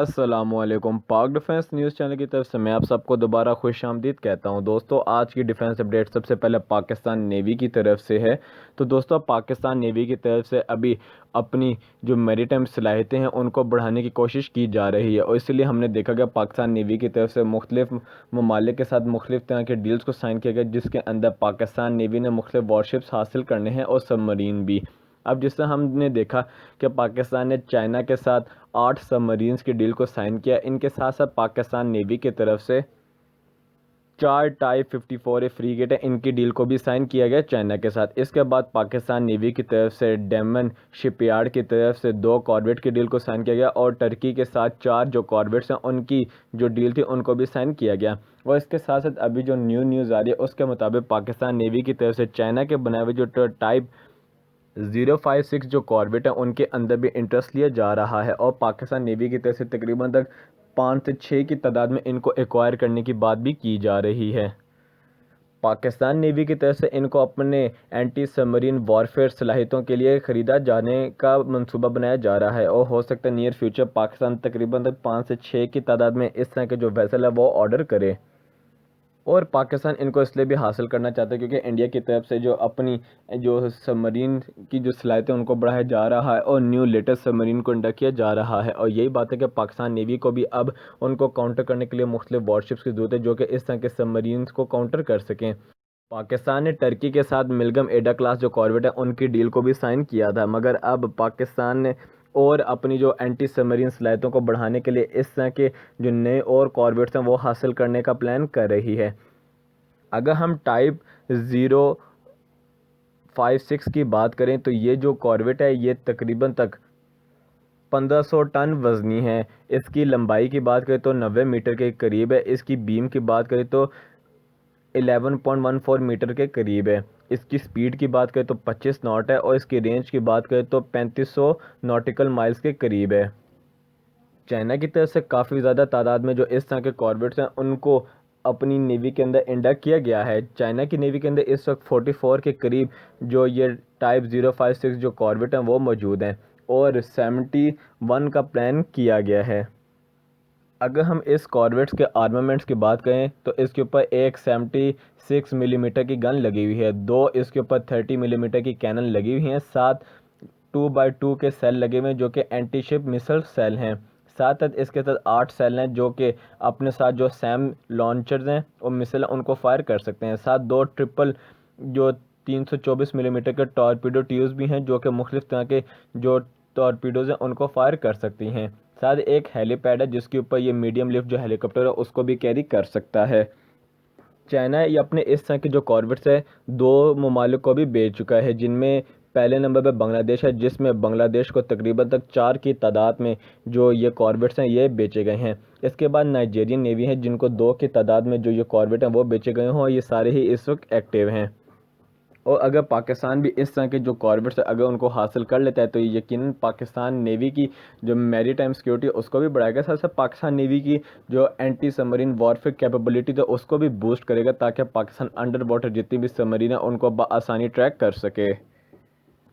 अस्सलामुअलैकुम। पाक defence news channel की तरफ से मैं आप सबको दोबारा खुशामदीद कहता हूं। दोस्तों, आज की डिफेंस अपडेट सबसे पहले पाकिस्तान नेवी की तरफ से है। तो दोस्तों, पाकिस्तान नेवी की तरफ से अभी अपनी जो मैरीटाइम सलाहियतें हैं उनको बढ़ाने की कोशिश की जा रही है, और इसलिए हमने देखा गया पाकिस्तान नेवी की तरफ से मुख्तलिफ ममालिक के साथ मुख्तलिफ तरह के डील्स को साइन किया गया, जिसके अंदर पाकिस्तान नेवी ने मुख्तलिफ वॉरशिप्स हासिल करने हैं और सबमरीन भी। अब जिस तरह हमने देखा कि पाकिस्तान ने चाइना के साथ 8 सबमरीन्स की डील को साइन किया, इनके साथ साथ पाकिस्तान नेवी की तरफ से 4 टाइप 54A फ्रीगेट है, इनकी डील को भी साइन किया गया चाइना के साथ। इसके बाद पाकिस्तान नेवी की तरफ से डेमन शिपयार्ड की तरफ से 2 कॉर्वेट की डील को साइन किया गया, और टर्की के साथ 4 जो कॉर्वेट्स हैं उनकी जो डील थी उनको भी साइन किया गया। और इसके साथ साथ अभी जो न्यूज़ आ रही है उसके मुताबिक पाकिस्तान नेवी की तरफ से चाइना के बनाए हुए जो टाइप 056 जो कॉर्वेट है उनके अंदर भी इंटरेस्ट लिया जा रहा है, और पाकिस्तान नेवी की तरफ से तकरीबन तक 5 से 6 की तादाद में इनको एक्वायर करने की बात भी की जा रही है। पाकिस्तान नेवी की तरफ से इनको अपने एंटी सबमरीन वॉरफेयर सलाहियतों के लिए ख़रीदा जाने का मंसूबा बनाया जा रहा है, और हो सकता है नियर फ्यूचर पाकिस्तान तकरीबन तक 5 से 6 की तादाद में इस तरह के जो वेसल है वो ऑर्डर करे। और पाकिस्तान इनको इसलिए भी हासिल करना चाहता है क्योंकि इंडिया की तरफ से जो अपनी जो सबमरीन की जो सलाहियतें उनको बढ़ाया जा रहा है, और न्यू लेटेस्ट सबमरीन को इंडक्ट किया जा रहा है, और यही बात है कि पाकिस्तान नेवी को भी अब उनको काउंटर करने के लिए मुख्तलिफ वॉरशिप्स की ज़रूरत है जो कि इस तरह के सबमरीन को काउंटर कर सकें। पाकिस्तान ने टर्की के साथ मिलगम एडा क्लास जो कॉर्वेट है उनकी डील को भी साइन किया था, मगर अब पाकिस्तान ने और अपनी जो एंटी सबमरीन सलाहियतों को बढ़ाने के लिए इस तरह के जो नए और कॉर्वेट्स हैं वो हासिल करने का प्लान कर रही है। अगर हम टाइप 056 की बात करें तो ये जो कॉर्वेट है ये तकरीबन तक 1500 टन वज़नी है। इसकी लंबाई की बात करें तो 90 मीटर के करीब है। इसकी बीम की बात करें तो 11.14 मीटर के करीब है। इसकी स्पीड की बात करें तो 25 नॉट है, और इसकी रेंज की बात करें तो 3500 नॉटिकल माइल्स के करीब है। चाइना की तरफ से काफ़ी ज़्यादा तादाद में जो इस तरह के कॉर्वेट्स हैं उनको अपनी नेवी के अंदर इंडक्ट किया गया है। चाइना की नेवी के अंदर इस वक्त 44 के करीब जो ये टाइप 056 जो कॉर्वेट हैं वो मौजूद हैं, और 71 का प्लान किया गया है। अगर हम इस कॉर्वेट्स के आर्मामेंट्स की बात करें तो इसके ऊपर एक 76 मिलीमीटर की गन लगी हुई है, 2 इसके ऊपर 30 मिलीमीटर की कैनन लगी हुई हैं, 7 2x2 के सेल लगे हुए हैं जो कि एंटी शिप मिसाइल सेल हैं। साथ इसके साथ 8 सेल हैं जो कि अपने साथ जो सैम लॉन्चर्स हैं और मिसाइल उनको फायर कर सकते हैं। साथ 2 ट्रिपल जो 324 मिलीमीटर के टॉर्पीडो ट्यूब्स भी हैं जो कि मुख्तलिफ तरह के जो टॉर्पीडोज़ हैं उनको फायर कर सकती हैं। साथ एक हेलीपैड है जिसके ऊपर ये मीडियम लिफ्ट जो हेलीकॉप्टर है उसको भी कैरी कर सकता है। चाइना ये अपने इस तरह के जो कॉर्वेट्स है 2 ममालिक को भी बेच चुका है, जिनमें पहले नंबर पे बांग्लादेश है, जिसमें बांग्लादेश को तकरीबन तक 4 की तादाद में जो ये कॉर्वेट्स हैं ये बेचे गए हैं। इसके बाद नाइजीरियन नेवी है जिनको 2 की तादाद में जो ये कॉर्वेट हैं वो बेचे गए हों, और ये सारे ही इस वक्त एक्टिव हैं। और अगर पाकिस्तान भी इस तरह के जो कॉर्वेट्स अगर उनको हासिल कर लेता है तो ये यकीनन पाकिस्तान नेवी की जो मैरीटाइम सिक्योरिटी उसको भी बढ़ाएगा, साथ साथ पाकिस्तान नेवी की जो एंटी सबमरीन वॉरफेयर कैपेबिलिटी तो उसको भी बूस्ट करेगा, ताकि पाकिस्तान अंडर वाटर जितनी भी सबमरीन है उनको आसानी ट्रैक कर सके।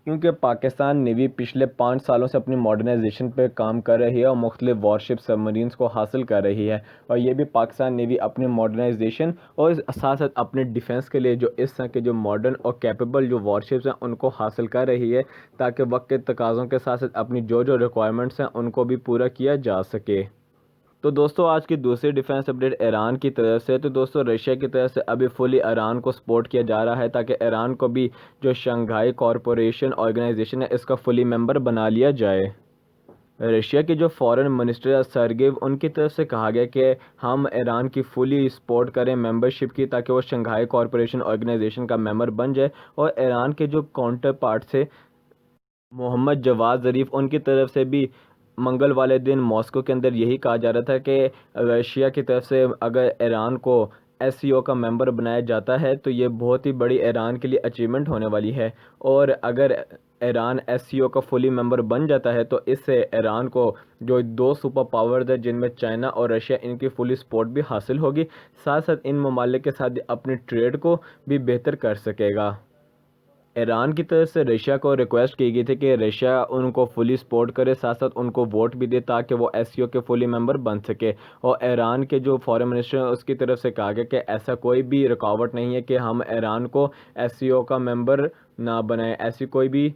क्योंकि पाकिस्तान नेवी पिछले 5 सालों से अपनी मॉडर्नाइजेशन पर काम कर रही है और मुख्तलिफ वॉरशिप सबमरीन्स को हासिल कर रही है, और ये भी पाकिस्तान नेवी अपने मॉडर्नाइजेशन और साथ साथ अपने डिफेंस के लिए जो इस तरह के जो मॉडर्न और कैपेबल जो वॉरशिप्स हैं उनको हासिल कर रही है, ताकि वक्त के तकाज़ों के साथ साथ अपनी जो रिक्वायरमेंट्स हैं उनको भी पूरा किया जा सके। तो दोस्तों, आज की दूसरी डिफेंस अपडेट ईरान की तरफ से। तो दोस्तों, रशिया की तरफ से अभी फुली ईरान को सपोर्ट किया जा रहा है ताकि ईरान को भी जो शंघाई कॉरपोरेशन ऑर्गेनाइजेशन है इसका फुली मेंबर बना लिया जाए। रशिया के जो फॉरेन मिनिस्टर सरगेव उनकी तरफ से कहा गया कि हम ईरान की फुली सपोर्ट करें मेंबरशिप की, ताकि वो शंघाई कॉरपोरेशन ऑर्गेनाइजेशन का मेंबर बन जाए। और ईरान के जो काउंटर पार्ट से मोहम्मद जवाद ज़रीफ उनकी तरफ से भी मंगल वाले दिन मॉस्को के अंदर यही कहा जा रहा था कि रशिया की तरफ से अगर ईरान को एससीओ का मेंबर बनाया जाता है तो ये बहुत ही बड़ी ईरान के लिए अचीवमेंट होने वाली है, और अगर ईरान एससीओ का फुली मेंबर बन जाता है तो इससे ईरान को जो 2 सुपर पावर्स है जिनमें चाइना और रशिया इनकी फुली सपोर्ट भी हासिल होगी, साथ साथ इन ममालिक के साथ अपनी ट्रेड को भी बेहतर कर सकेगा। ईरान की तरफ से रशिया को रिक्वेस्ट की गई थी कि रशिया उनको फुली सपोर्ट करे, साथ साथ उनको वोट भी दे ताकि वो एससीओ के फुली मेंबर बन सके। और ईरान के जो फॉरेन मिनिस्टर हैं उसकी तरफ से कहा गया कि ऐसा कोई भी रुकावट नहीं है कि हम ईरान को एससीओ का मेंबर ना बनाए, ऐसी कोई भी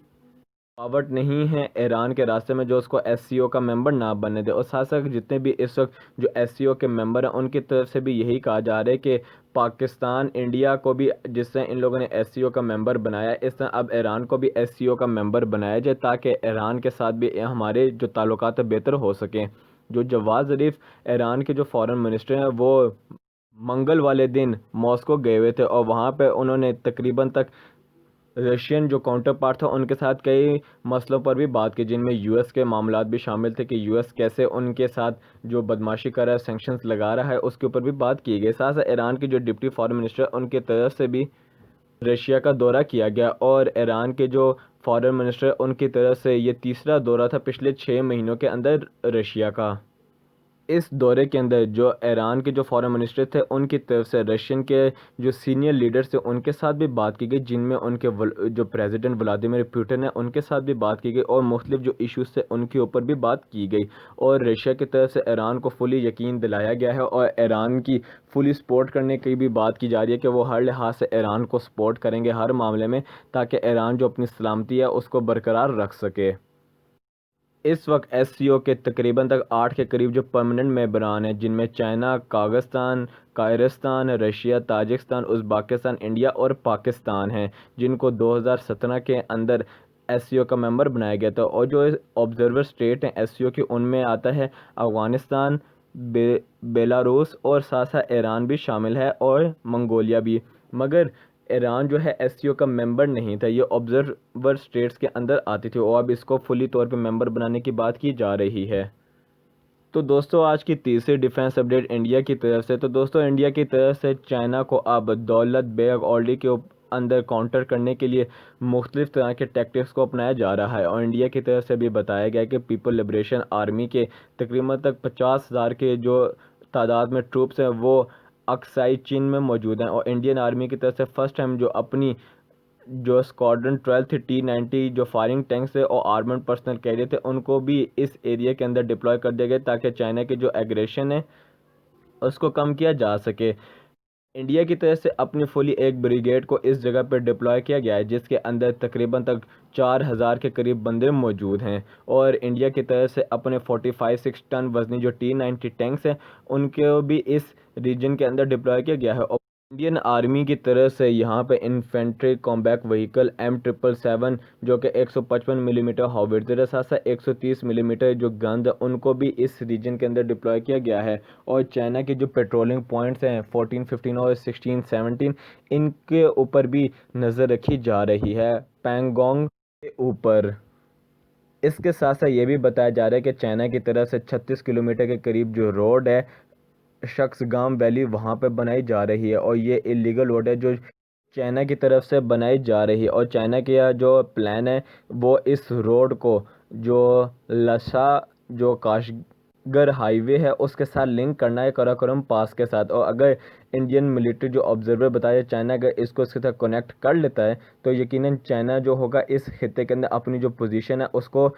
रुकावट नहीं है ईरान के रास्ते में जो उसको एससीओ का मेंबर ना बनने दे। और साथ साथ जितने भी इस वक्त जो एससीओ के मेंबर हैं उनकी तरफ से भी यही कहा जा रहा है कि पाकिस्तान इंडिया को भी, जिस तरह इन लोगों ने एससीओ का मेंबर बनाया, इस तरह अब ईरान को भी एससीओ का मेंबर बनाया जाए ताकि ईरान के साथ भी हमारे जो ताल्लुकात बेहतर हो सकें। जो जवाद ज़रीफ ईरान के जो फॉरेन मिनिस्टर हैं वो मंगल वाले दिन मॉस्को गए हुए थे और वहाँ पे उन्होंने तकरीबन तक रशियन जो काउंटर पार्ट था उनके साथ कई मसलों पर भी बात की, जिनमें यूएस के मामलात भी शामिल थे कि यूएस कैसे उनके साथ जो बदमाशी कर रहा है, सैंक्शंस लगा रहा है, उसके ऊपर भी बात की गई। साथ साथ ईरान के जो डिप्टी फॉरेन मिनिस्टर उनकी तरफ से भी रशिया का दौरा किया गया और ईरान के जो फॉरेन मिनिस्टर उनकी तरफ से ये तीसरा दौरा था पिछले 6 महीनों के अंदर रशिया का। इस दौरे के अंदर जो ईरान के जो फॉरेन मिनिस्टर थे उनकी तरफ से रशियन के जो सीनियर लीडर्स थे उनके साथ भी बात की गई, जिनमें उनके जो प्रेसिडेंट व्लादिमीर पुतिन है उनके साथ भी बात की गई और मुख्तलिफ जो इश्यूज थे उनके ऊपर भी बात की गई। और रशिया की तरफ से ईरान को फुली यकीन दिलाया गया है और ईरान की फुली सपोर्ट करने की भी बात की जा रही है कि वो हर लिहाज से ईरान को सपोर्ट करेंगे हर मामले में, ताकि ईरान जो अपनी सलामती है उसको बरकरार रख सके। इस वक्त एससीओ के तकरीबन तक 8 के करीब जो परमानेंट मेंबरान हैं, जिनमें China, Kazakhstan, Kyrgyzstan, Russia, Tajikistan, Uzbekistan, India और पाकिस्तान हैं, जिनको 2017 के अंदर एससीओ का मेंबर बनाया गया था। और जो ऑब्जर्वर स्टेट हैं एससीओ की उनमें आता है अफ़गानिस्तान, बेलारूस और साथ साथ ईरान भी शामिल है और मंगोलिया भी। मगर ईरान जो है एससीओ का मेंबर नहीं था, ये ऑब्जर्वर स्टेट्स के अंदर आती थी और अब इसको फुली तौर पे मेंबर बनाने की बात की जा रही है। तो दोस्तों आज की तीसरी डिफेंस अपडेट इंडिया की तरफ से। तो दोस्तों इंडिया की तरफ से चाइना को अब दौलत बेग ओल्डी के अंदर काउंटर करने के लिए मुख्तलिफ तरह के टैक्टिक्स को अपनाया जा रहा है। और इंडिया की तरफ से भी बताया गया कि पीपल लिबरेशन आर्मी के तकरीबन तक 50,000 के जो तादाद में ट्रूप्स हैं वो अक्साई चीन में मौजूद हैं। और इंडियन आर्मी की तरफ से फर्स्ट टाइम जो अपनी जो स्क्वाड्रन 12 थी T-90 जो फायरिंग टैंक्स थे और आर्मर्ड पर्सनल कैरियर थे उनको भी इस एरिया के अंदर डिप्लॉय कर दिया गया ताकि चाइना की जो एग्रेशन है उसको कम किया जा सके। इंडिया की तरफ से अपनी फुली एक ब्रिगेड को इस जगह पर डिप्लॉय किया गया है जिसके अंदर तकरीबन तक 4,000 के करीब बंदे मौजूद हैं। और इंडिया की तरफ से अपने 45-6 टन वजनी जो T-90 टैंक्स हैं उनको भी इस रीजन के अंदर डिप्लॉय किया गया है। और इंडियन आर्मी की तरफ से यहाँ पे इन्फेंट्री कॉम्बैट व्हीकल M777 जो कि 155 मिलीमीटर हाउविट्ज़र है, साथ साथ 130 मिलीमीटर जो गन्स है उनको भी इस रीजन के अंदर डिप्लॉय किया गया है। और चाइना के जो पेट्रोलिंग पॉइंट्स हैं 14, 15 और 16, 17 इनके ऊपर भी नज़र रखी जा रही है पैंगोंग के ऊपर। इसके साथ साथ ये भी बताया जा रहा है कि चाइना की तरफ से 36 किलोमीटर के करीब जो रोड है शख्सगाम वैली वहाँ पे बनाई जा रही है और ये इलीगल रोड है जो चाइना की तरफ से बनाई जा रही है। और चाइना का जो प्लान है वो इस रोड को जो लसा जो काशगर हाईवे है उसके साथ लिंक करना है कराकोरम पास के साथ। और अगर इंडियन मिलिट्री जो ऑब्जर्वर बताया चाइना अगर इसको इसके साथ कनेक्ट कर लेता है तो यकीनन चाइना जो होगा इस खित्ते के अंदर अपनी जो पोजीशन है उसको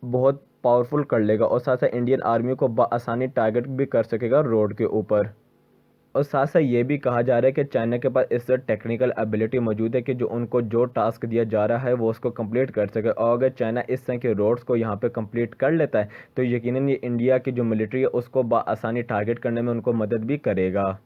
बहुत पावरफुल कर लेगा और साथ साथ इंडियन आर्मी को आसानी टारगेट भी कर सकेगा रोड के ऊपर। और साथ साथ ये भी कहा जा रहा है कि चाइना के पास इस टेक्निकल एबिलिटी मौजूद है कि जो उनको जो टास्क दिया जा रहा है वो उसको कंप्लीट कर सके। और अगर चाइना इस तरह के रोड्स को यहाँ पे कंप्लीट कर लेता है तो यकीनन ये इंडिया की जो मिलिट्री है उसको आसानी टारगेट करने में उनको मदद भी करेगा।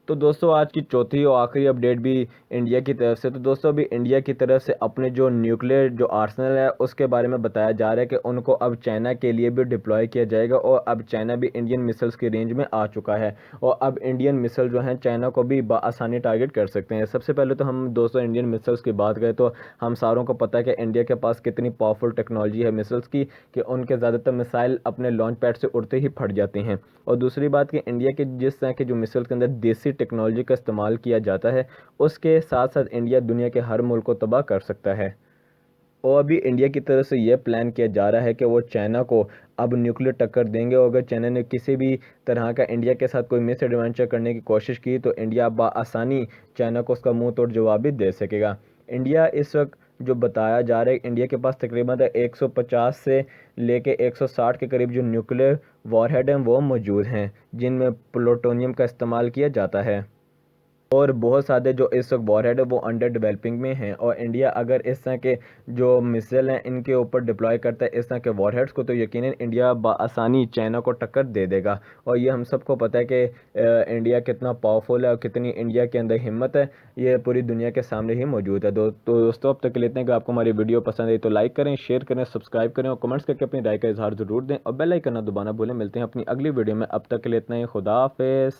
तो दोस्तों आज की चौथी और आखिरी अपडेट भी इंडिया की तरफ से। तो दोस्तों अभी इंडिया की तरफ से अपने जो न्यूक्लियर जो आर्सेनल है उसके बारे में बताया जा रहा है कि उनको अब चाइना के लिए भी डिप्लॉय किया जाएगा और अब चाइना भी इंडियन मिसाइल्स की रेंज में आ चुका है और अब इंडियन मिसाइल जो हैं चाइना को भी आसानी टारगेट कर सकते हैं। सबसे पहले तो हम दोस्तों इंडियन मिसाइल्स की बात करें तो हम सारों को पता है कि इंडिया के पास कितनी पावरफुल टेक्नोलॉजी है मिसाइल्स की कि उनके ज़्यादातर मिसाइल अपने लॉन्च पैड से उड़ते ही फट जाते हैं। और दूसरी बात कि इंडिया के जिस तरह के जो मिसाइल के अंदर देसी टेक्नोलॉजी का इस्तेमाल किया जाता है उसके साथ साथ इंडिया दुनिया के हर मुल्क को तबाह कर सकता है। और अभी इंडिया की तरफ से यह प्लान किया जा रहा है कि वो चाइना को अब न्यूक्लियर टक्कर देंगे और अगर चाइना ने किसी भी तरह का इंडिया के साथ कोई मिस एडवेंचर करने की कोशिश की तो इंडिया आसानी चाइना को उसका मुंह तोड़ जवाब भी दे सकेगा। इंडिया इस वक्त जो बताया जा रहा है, इंडिया के पास तकरीबन 150 से लेके 160 के करीब जो न्यूक्लियर वॉरहेड हैं वो मौजूद हैं, जिनमें प्लूटोनियम का इस्तेमाल किया जाता है। और बहुत सारे जो इस वक्त वॉरहेड है वो अंडर डेवलपिंग में हैं, और इंडिया अगर इस तरह के जो मिसाइल हैं इनके ऊपर डिप्लॉय करता है इस तरह के वॉरहेड्स को, तो यकीनन इंडिया बआसानी चाइना को टक्कर दे देगा। और ये हम सबको पता है कि इंडिया कितना पावरफुल है और कितनी इंडिया के अंदर हिम्मत है, ये पूरी दुनिया के सामने ही मौजूद है। तो दोस्तों अब तक के लिए इतना कि आपको हमारी वीडियो पसंद आई तो लाइक करें, शेयर करें, सब्सक्राइब करें और कमेंट्स करके अपनी राय का इजहार ज़रूर दें, और बेल आइकन ना दबाना भूलें। मिलते हैं अपनी अगली वीडियो में, अब तक के लिए इतना ही। खुदा हाफिज़।